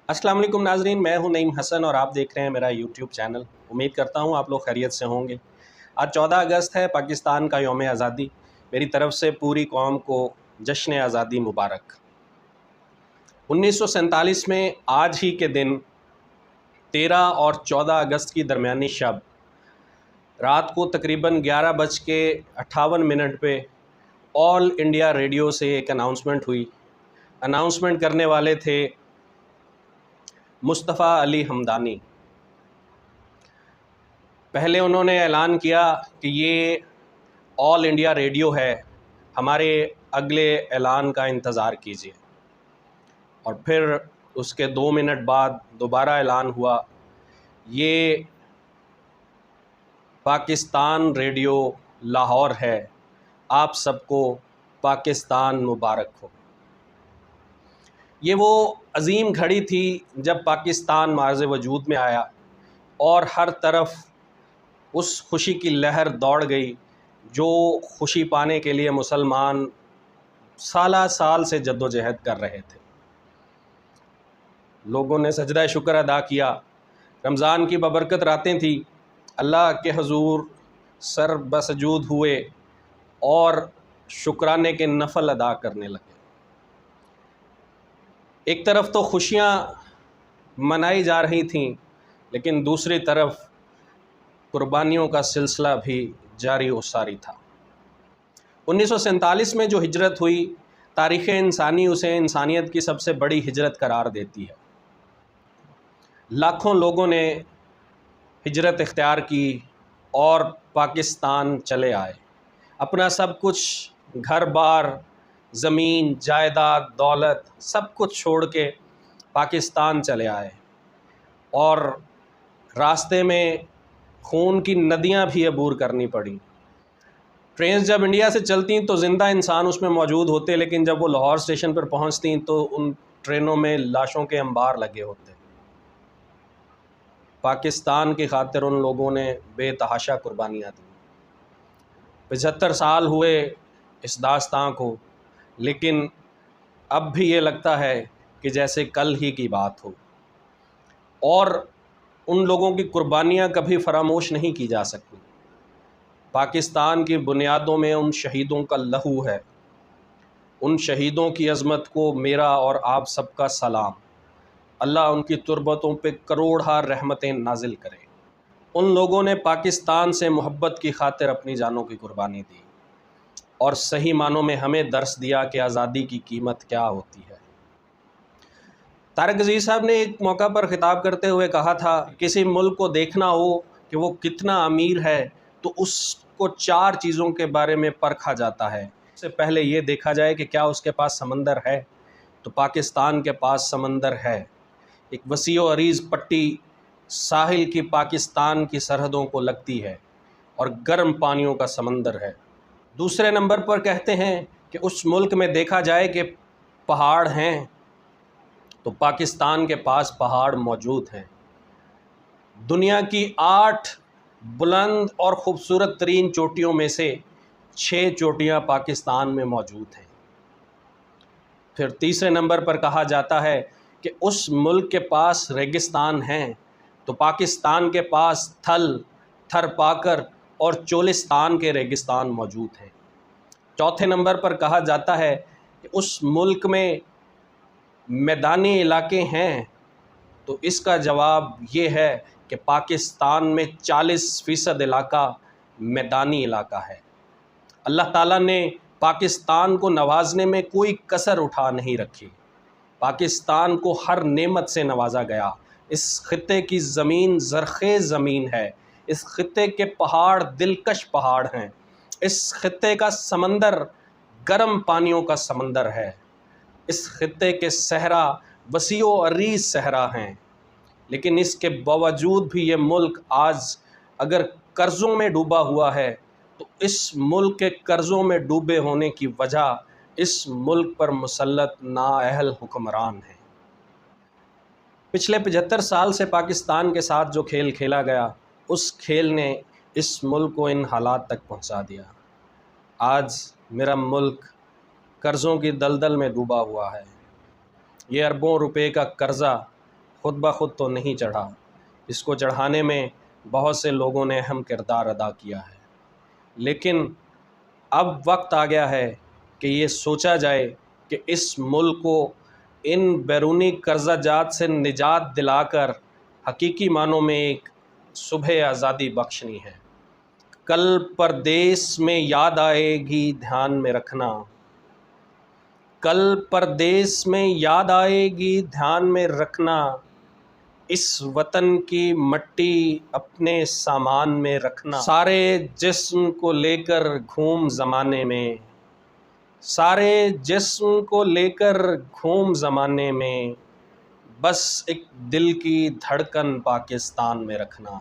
अस्सलाम वालेकुम नाजरीन, मैं हूं नईम हसन और आप देख रहे हैं मेरा यूट्यूब चैनल। उम्मीद करता हूं आप लोग खैरियत से होंगे। आज 14 अगस्त है, पाकिस्तान का यौम आज़ादी। मेरी तरफ से पूरी कौम को जश्न आज़ादी मुबारक। 1947 में आज ही के दिन 13 और 14 अगस्त की दरमियानी शब रात को तकरीबन 11:58 पे ऑल इंडिया रेडियो से एक अनाउंसमेंट हुई। अनाउंसमेंट करने वाले थे मुस्तफ़ा अली हमदानी। पहले उन्होंने ऐलान किया कि ये ऑल इंडिया रेडियो है, हमारे अगले ऐलान का इंतज़ार कीजिए। और फिर उसके 2 मिनट बाद दोबारा ऐलान हुआ, ये पाकिस्तान रेडियो लाहौर है, आप सबको पाकिस्तान मुबारक हो। ये वो अज़ीम घड़ी थी जब पाकिस्तान मार्ज़ वजूद में आया और हर तरफ उस खुशी की लहर दौड़ गई जो खुशी पाने के लिए मुसलमान साल से जद्दोजहद कर रहे थे। लोगों ने सजदा शुक्र अदा किया। रमज़ान की बबरकत रातें थी, अल्लाह के हुजूर सर बसजूद हुए और शुक्राने के नफल अदा करने लगे। एक तरफ तो खुशियाँ मनाई जा रही थीं, लेकिन दूसरी तरफ कुर्बानियों का सिलसिला भी जारी व सारी था। 1947 में जो हिजरत हुई, तारीख़ इंसानी उसे इंसानियत की सबसे बड़ी हिजरत करार देती है। लाखों लोगों ने हिजरत इख्तियार की और पाकिस्तान चले आए। अपना सब कुछ, घर बार, ज़मीन जायदाद, दौलत, सब कुछ छोड़ के पाकिस्तान चले आए और रास्ते में खून की नदियां भी अबूर करनी पड़ी। ट्रेन जब इंडिया से चलती तो ज़िंदा इंसान उसमें मौजूद होते, लेकिन जब वो लाहौर स्टेशन पर पहुंचती तो उन ट्रेनों में लाशों के अंबार लगे होते। पाकिस्तान की खातिर उन लोगों ने बेतहाशा कुर्बानियाँ दी। 75 साल हुए इस दास्तां को, लेकिन अब भी ये लगता है कि जैसे कल ही की बात हो, और उन लोगों की कुर्बानियाँ कभी फरामोश नहीं की जा सकती। पाकिस्तान की बुनियादों में उन शहीदों का लहू है। उन शहीदों की अज़मत को मेरा और आप सबका सलाम। अल्लाह उनकी तुर्बतों पे करोड़हा रहमतें नाजिल करे। उन लोगों ने पाकिस्तान से मोहब्बत की खातिर अपनी जानों की कुर्बानी दी और सही मानों में हमें दर्स दिया कि आज़ादी की कीमत क्या होती है। तारिक अज़ीज़ साहब ने एक मौका पर ख़िताब करते हुए कहा था, किसी मुल्क को देखना हो कि वो कितना अमीर है तो उसको 4 चीज़ों के बारे में परखा जाता है। सबसे पहले ये देखा जाए कि क्या उसके पास समंदर है, तो पाकिस्तान के पास समंदर है। एक वसीअ व अरीज़ पट्टी साहिल की पाकिस्तान की सरहदों को लगती है और गर्म पानियों का समंदर है। दूसरे नंबर पर कहते हैं कि उस मुल्क में देखा जाए कि पहाड़ हैं, तो पाकिस्तान के पास पहाड़ मौजूद हैं। दुनिया की 8 बुलंद और ख़ूबसूरत तरीन चोटियों में से 6 चोटियाँ पाकिस्तान में मौजूद हैं। फिर तीसरे नंबर पर कहा जाता है कि उस मुल्क के पास रेगिस्तान हैं, तो पाकिस्तान के पास थल, थरपाकर और चोलिस्तान के रेगिस्तान मौजूद हैं। चौथे नंबर पर कहा जाता है कि उस मुल्क में मैदानी इलाके हैं, तो इसका जवाब ये है कि पाकिस्तान में 40% इलाका मैदानी इलाका है। अल्लाह ताला ने पाकिस्तान को नवाजने में कोई कसर उठा नहीं रखी। पाकिस्तान को हर नेमत से नवाजा गया। इस खित्ते की ज़मीन ज़रख़ेज़ ज़मीन है। इस खित्ते के पहाड़ दिलकश पहाड़ हैं। इस खित्ते का समंदर गर्म पानियों का समंदर है। इस खित्ते के सहरा वसीअ व अरीज़ सहरा हैं। लेकिन इसके बावजूद भी ये मुल्क आज अगर कर्ज़ों में डूबा हुआ है, तो इस मुल्क के कर्ज़ों में डूबे होने की वजह इस मुल्क पर मुसल्लत नाअहल हुक्मरान हैं। पिछले 75 साल से पाकिस्तान के साथ जो खेल खेला गया, उस खेल ने इस मुल्क को इन हालात तक पहुंचा दिया। आज मेरा मुल्क कर्ज़ों की दलदल में डूबा हुआ है। ये अरबों रुपए का कर्ज़ा خود بخود تو نہیں چڑھا، اس کو چڑھانے میں بہت سے لوگوں نے اہم کردار ادا کیا ہے، لیکن اب وقت آ گیا ہے کہ یہ سوچا جائے کہ اس ملک کو ان بیرونی قرضہ جات سے نجات دلا کر حقیقی معنوں میں ایک صبح آزادی بخشنی ہے۔ کل پردیس میں یاد آئے گی دھیان میں رکھنا، کل پردیس میں یاد آئے گی دھیان میں رکھنا، اس وطن کی مٹی اپنے سامان میں رکھنا۔ سارے جسم کو لے کر گھوم زمانے میں، سارے جسم کو لے کر گھوم زمانے میں، بس ایک دل کی دھڑکن پاکستان میں رکھنا۔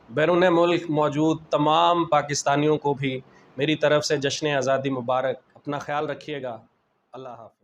بیرون ملک موجود تمام پاکستانیوں کو بھی میری طرف سے جشن آزادی مبارک۔ اپنا خیال رکھیے گا۔ اللہ حافظ۔